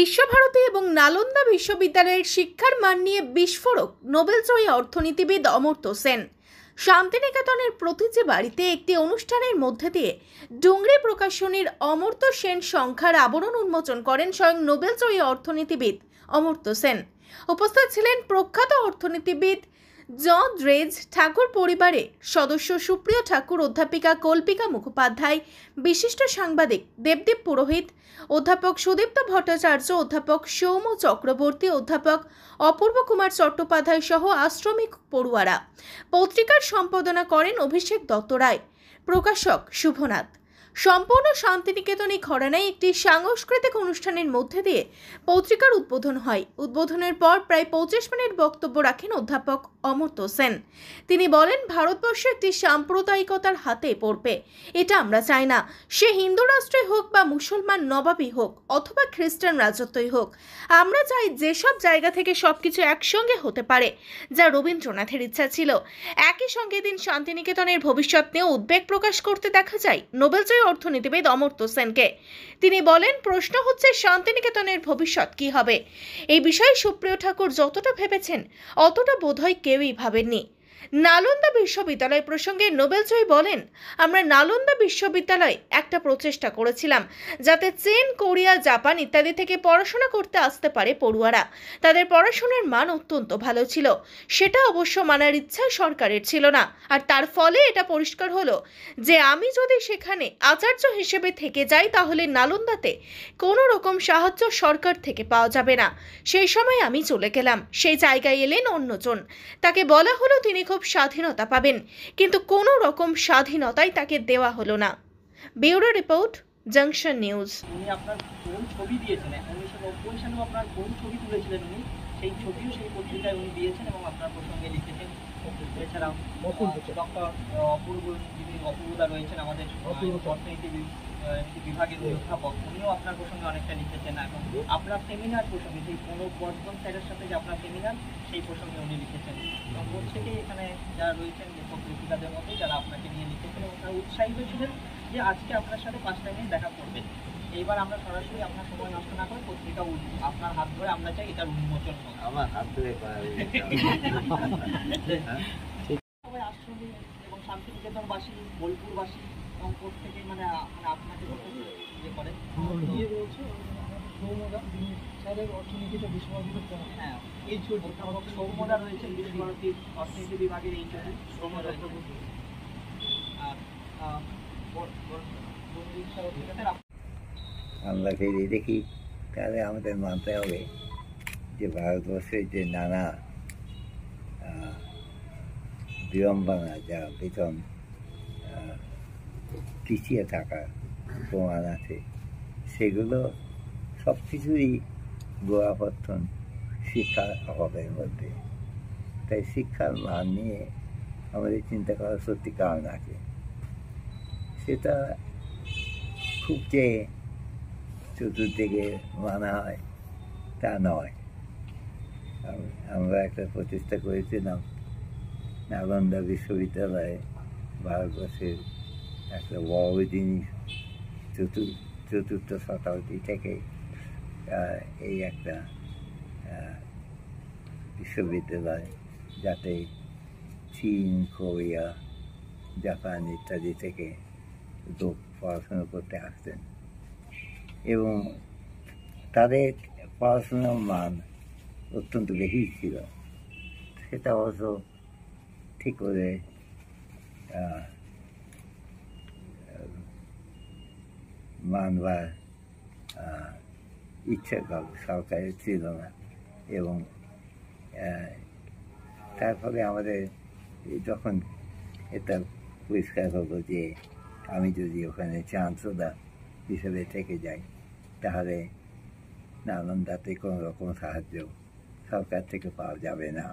বিশ্বভারতী এবং নালন্দা বিশ্ববিদ্যালয়ের শিক্ষার মান নিয়ে বিস্ফোরক নোবেলজয়ী অর্থনীতিবিদ অমর্ত্য সেন। শান্তিনিকেতনের প্রতিটি বাড়িতে একটি অনুষ্ঠানের মধ্যে দিয়ে ডুংরি প্রকাশনীর অমর্ত্য সেন সংখ্যার আবরণ উন্মোচন করেন স্বয়ং নোবেলজয়ী অর্থনীতিবিদ অমর্ত্য সেন। উপস্থিত ছিলেন প্রখ্যাত অর্থনীতিবিদ জন ড্রেজ, ঠাকুর পরিবারের সদস্য সুপ্রিয় ঠাকুর, অধ্যাপিকা কল্পিকা মুখোপাধ্যায়, বিশিষ্ট সাংবাদিক দেবদীপ পুরোহিত, অধ্যাপক সুদীপ্ত ভট্টাচার্য, অধ্যাপক সৌম চক্রবর্তী, অধ্যাপক অপূর্ব কুমার চট্টোপাধ্যায় সহ আশ্রমিক পড়ুয়ারা। পত্রিকার সম্পাদনা করেন অভিষেক দত্ত রায়, প্রকাশক শুভনাথ। সম্পূর্ণ শান্তিনিকেতনে ঘরানায় একটি সাংস্কৃতিক অনুষ্ঠানের মধ্যে দিয়ে পত্রিকার উদ্বোধন হয়। উদ্বোধনের পর প্রায় 25 মিনিট বক্তব্য রাখেন অধ্যাপক অমর্ত্য সেন। তিনি বলেন, ভারতবর্ষ একটি সাম্প্রদায়িকতার হাতে পড়বে, এটা আমরা চাই না। সে হিন্দু রাষ্ট্রই হোক বা মুসলমান নবাবই হোক অথবা খ্রিস্টান রাজত্বই হোক, আমরা চাই যেসব জায়গা থেকে সবকিছু একসঙ্গে হতে পারে, যা রবীন্দ্রনাথের ইচ্ছা ছিল। একই সঙ্গে দিন শান্তিনিকেতনের ভবিষ্যৎ নিয়ে উদ্বেগ প্রকাশ করতে দেখা যায় নোবেলজয়ী অর্থনীতিবিদ অমর্ত্য সেনকে। তিনি বলেন, প্রশ্ন হচ্ছে শান্তিনিকেতনের ভবিষ্যৎ কি হবে। এই বিষয়ে সুপ্রিয় ঠাকুর যতটা ভেবেছেন অতটা বোধহয় কেউই ভাবেননি। নালন্দা বিশ্ববিদ্যালয় প্রসঙ্গে নোবেলজয়ী বলেন, আমরা নালন্দা বিশ্ববিদ্যালয়ে একটা প্রচেষ্টা করেছিলাম যাতে চীন, কোরিয়া, জাপান ইত্যাদি থেকে পড়াশোনা করতে আসতে পারে পড়ুয়ারা। তাদের পড়াশোনার মান অত্যন্ত ভালো ছিল, সেটা অবশ্য মানার ইচ্ছা সরকারের ছিল না। আর তার ফলে এটা পরিষ্কার হলো যে আমি যদি সেখানে আচার্য হিসেবে থেকে যাই তাহলে নালন্দাতে কোনো রকম সাহায্য সরকার থেকে পাওয়া যাবে না। সেই সময় আমি চলে গেলাম। সেই জায়গায় এলেন অন্যজন, তাকে বলা হলো তিনি খুব স্বাধীনতা পাবেন, কিন্তু কোনো রকম স্বাধীনতাই তাকে দেওয়া হলো না। Bureau report, junction news. উনি আপনার কোন ছবি দিয়েছেন 1990 সালে আপনার কোন ছবি তুলেছিলেন উনি, সেই ছবিও সেই পত্রিকায় উনি দিয়েছেন এবং আপনার প্রসঙ্গে লিখেছেন। এছাড়াও ডক্টর অপূর্ব, যিনি অপূর্বদা রয়েছেন আমাদের অর্থনীতি বিভাগের অধ্যাপক, উনিও আপনার প্রসঙ্গে অনেকটা লিখেছেন এবং আপনার সেমিনার প্রসঙ্গে সেই বর্ধন স্যারের সাথে যে আপনার সেমিনার সেই প্রসঙ্গে উনি লিখেছেন। এবং প্রত্যেকেই এখানে যারা রয়েছেন যে পত্রিকাদের মধ্যে যারা আপনাকে নিয়ে লিখেছেন এবং তারা উৎসাহিত ছিলেন যে আজকে আপনার সাথে 5টা মিনিট দেখা করবেন। এইবার আমরা সরাসরি আপনার সময় নষ্ট না করে পত্রিকা আপনার হাত ধরে আমরা চাই এটার উন্মোচন হোক। আমার হাত ধরে সবাই আশ্রমী এবং শান্তিনিকেতনবাসী, বোলপুরবাসী এবং প্রত্যেকে মানে আপনাকে ইয়ে করে সৌমদা, যিনি স্যারের অর্থনীতিতে বিশ্বভারতীর, হ্যাঁ এই ছবি অধ্যাপক সৌমদা রয়েছেন বিশ্বভারতীর অর্থনীতি বিভাগের এই ছবি সৌমদা। আর আমরা যদি দেখি তাহলে আমাদের মানতে হবে যে ভারতবর্ষের যে নানা বিড়ম্বনা, যা বেতন পিছিয়ে থাকার প্রমাণ আছে, সেগুলো সব কিছুরই গোড়াপত্তন শিক্ষার অভাবের মধ্যে। তাই শিক্ষার মান নিয়ে আমাদের চিন্তা করার সত্যি কারণ আছে। সেটা খুব যে চতুর্দিকে মানা হয় তা নয়। আমরা একটা প্রচেষ্টা করেছিলাম নালন্দা বিশ্ববিদ্যালয়ে ভারতবর্ষের একটা বড় জিনিস, চতুর্থ শতাব্দী থেকে এই একটা বিশ্ববিদ্যালয়, যাতে চীন, কোরিয়া, জাপান ইত্যাদি থেকে লোক পড়াশোনা করতে আসতেন এবং তাদের পড়াশোনার মান অত্যন্ত বেশি ছিল। সেটা অবশ্য ঠিক করে মানবার ইচ্ছা সরকারের ছিল না এবং তার ফলে আমাদের যখন এটা পরিষ্কার হলো যে আমি যদি ওখানে চ্যান্সেলর হিসেবে থেকে যাই তাহলে নালন্দাতে কোনো রকম সাহায্য সরকার থেকে পাওয়া যাবে না,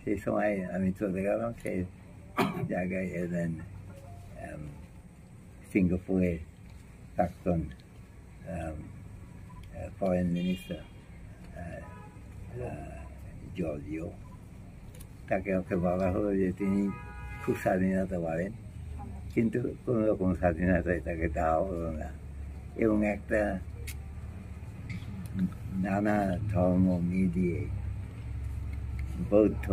সেই সময় আমি চলে গেলাম। সেই জায়গায় এলেন সিঙ্গাপুরের প্রাক্তন ফরেন মিনিস্টার জর্জিও। ওকে বলা হলো যে তিনি খুব স্বাধীনতা পাবেন, কিন্তু কোনো রকম স্বাধীনতায় তাকে দেওয়া হলো না এবং একটা নানা ধর্ম মিলিয়ে বৌদ্ধ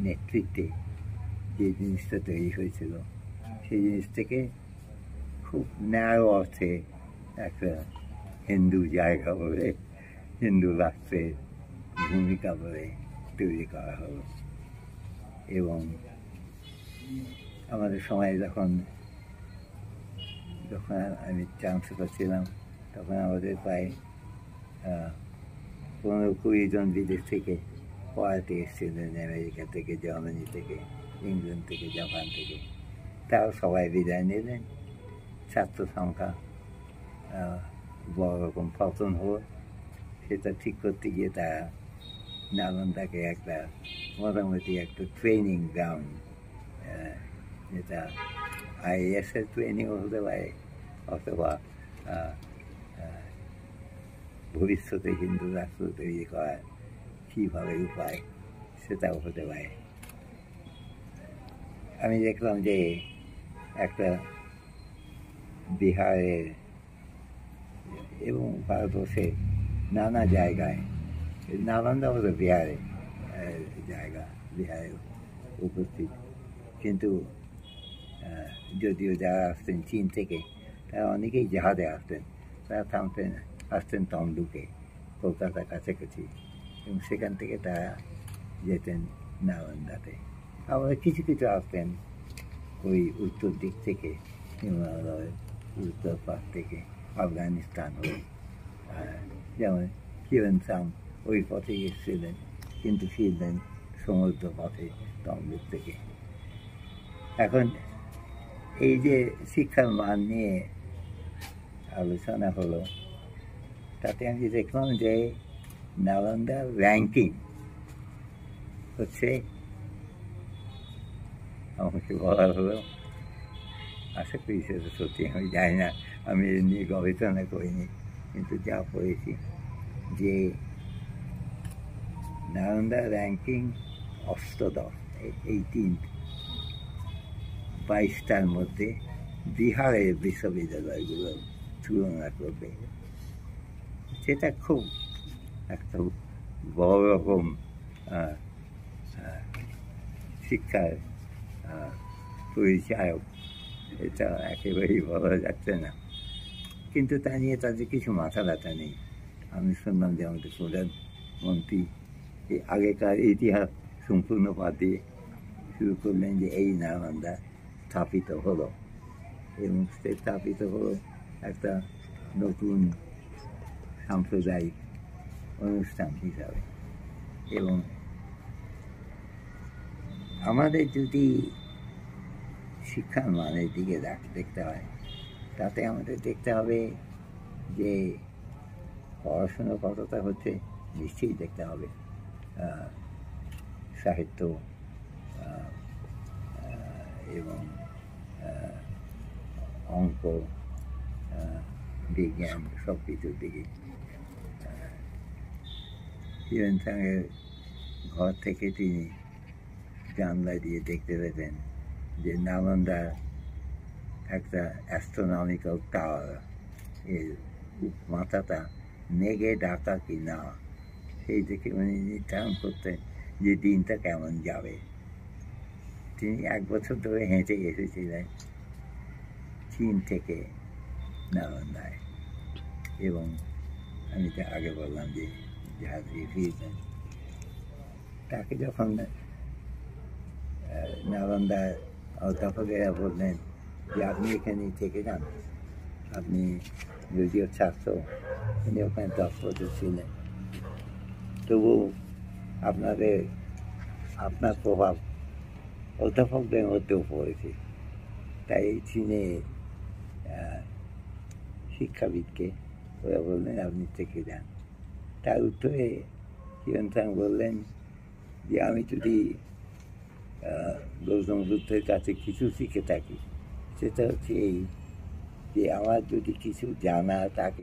নেতৃত্বে যে জিনিসটা তৈরি হয়েছিল সেই জিনিস থেকে খুব ন্যায় অর্থে একটা হিন্দু জায়গা বলে, হিন্দু রাষ্ট্রের ভূমিকা বলে তৈরি করা হলো। এবং আমাদের সময় যখন আমি চান্সেলর ছিলাম তখন আমাদের প্রায় 15-20 জন বিদেশ থেকে পড়াতে এসেছিলেন, আমেরিকা থেকে, জার্মানি থেকে, ইংল্যান্ড থেকে, জাপান থেকে। তারাও সবাই বিদায় নিলেন। ছাত্র সংখ্যা বড় রকম পতন হলো। সেটা ঠিক করতে গিয়ে তারা নালন্দাকে একটা মোটামুটি একটা ট্রেনিং গ্রাউন্ড, যেটা IAS-এর ট্রেনিংও হতে পারে অথবা ভবিষ্যতে হিন্দু রাষ্ট্র তৈরি করার কীভাবে উপায় সেটাও হতে পারে। আমি দেখলাম যে একটা বিহারের এবং ভারতবর্ষের নানা জায়গায়, নালন্দা হলো বিহারের জায়গা, বিহারে উপস্থিত, কিন্তু যদিও যারা আসতেন চীন থেকে তারা অনেকেই জাহাজে আসতেন, তারা আসতেন তমলুকে, কলকাতার কাছাকাছি, এবং সেখান থেকে তারা যেতেন নালন্দাতে। আবার কিছু কিছু আসতেন ওই উত্তর দিক থেকে, হিমালয়ের উত্তর পাশ থেকে, আফগানিস্তান হয়ে, যেমন হিউয়েন সাং ওই পথে এসেছিলেন, কিন্তু ফিরলেন সমুদ্র পথে তমলুক থেকে। এখন এই যে শিক্ষার মান নিয়ে আলোচনা হলো, তাতে আমি দেখলাম যে নালন্দার র্যাঙ্কিং হচ্ছে, আমাকে বলা হলো, আশা করি সেটা সত্যি, আমি জানি না, আমি এ নিয়ে গবেষণা করিনি, কিন্তু যা পড়েছি যে নালন্দা র্যাঙ্কিং 8ম, 22টার মধ্যে বিহারের বিশ্ববিদ্যালয়গুলো তুলনা করবে। সেটা খুব একটা বড় রকম শিক্ষার পরিচায়ক, এটা একেবারেই বলা যাচ্ছে না। কিন্তু তা নিয়ে তাদের কিছু মাথা ব্যথা নেই। আমি শুনলাম যে আমাদের প্রধানমন্ত্রী এই আগেকার ইতিহাস সম্পূর্ণ বাদ দিয়ে শুরু করলেন যে এই নালন্দা স্থাপিত হলো, এবং সে স্থাপিত হলো একটা নতুন সাম্প্রদায়িক অনুষ্ঠান হিসাবে। এবং আমাদের যদি শিক্ষার মানের দিকে দেখতে হয়, তাতে আমাদের দেখতে হবে যে পড়াশুনো কতটা হচ্ছে, নিশ্চয়ই দেখতে হবে সাহিত্য এবং অঙ্ক, বিজ্ঞান, সব কিছুর দিকে। হিউয়েন সাংয়ের ঘর থেকে তিনি জানলা দিয়ে দেখতে পেতেন যে নালন্দা একটা অ্যাস্ট্রোনমিক্যাল টাওয়ার, এর মাথাটা মেঘে ঢাকা কি না, সেই থেকে উনি নির্ধারণ করতেন যে দিনটা কেমন যাবে। তিনি 1 বছর ধরে হেঁটে এসেছিলেন চীন থেকে নালন্দায়, এবং আমি তো আগে বললাম যে জাহাজ দিয়ে ফিরতেন। তাকে যখন নালন্দার অধ্যাপকেরা বললেন যে আপনি এখানে থেকে যান, আপনি যদিও ছাত্র, উনি ওখানে 10 বছর ছিলেন, তবু আপনার প্রভাব অধ্যাপকদের মধ্যেও পড়েছে। তাই চীনে শিক্ষাবিদকে ওরা বললেন আপনি থেকে যান। তার উত্তরে হিউয়েন সাং বললেন যে আমি যদি গৌতম বুদ্ধের কাছে কিছু শিখে থাকি, সেটা হচ্ছে এই যে আমার যদি কিছু জানা থাকে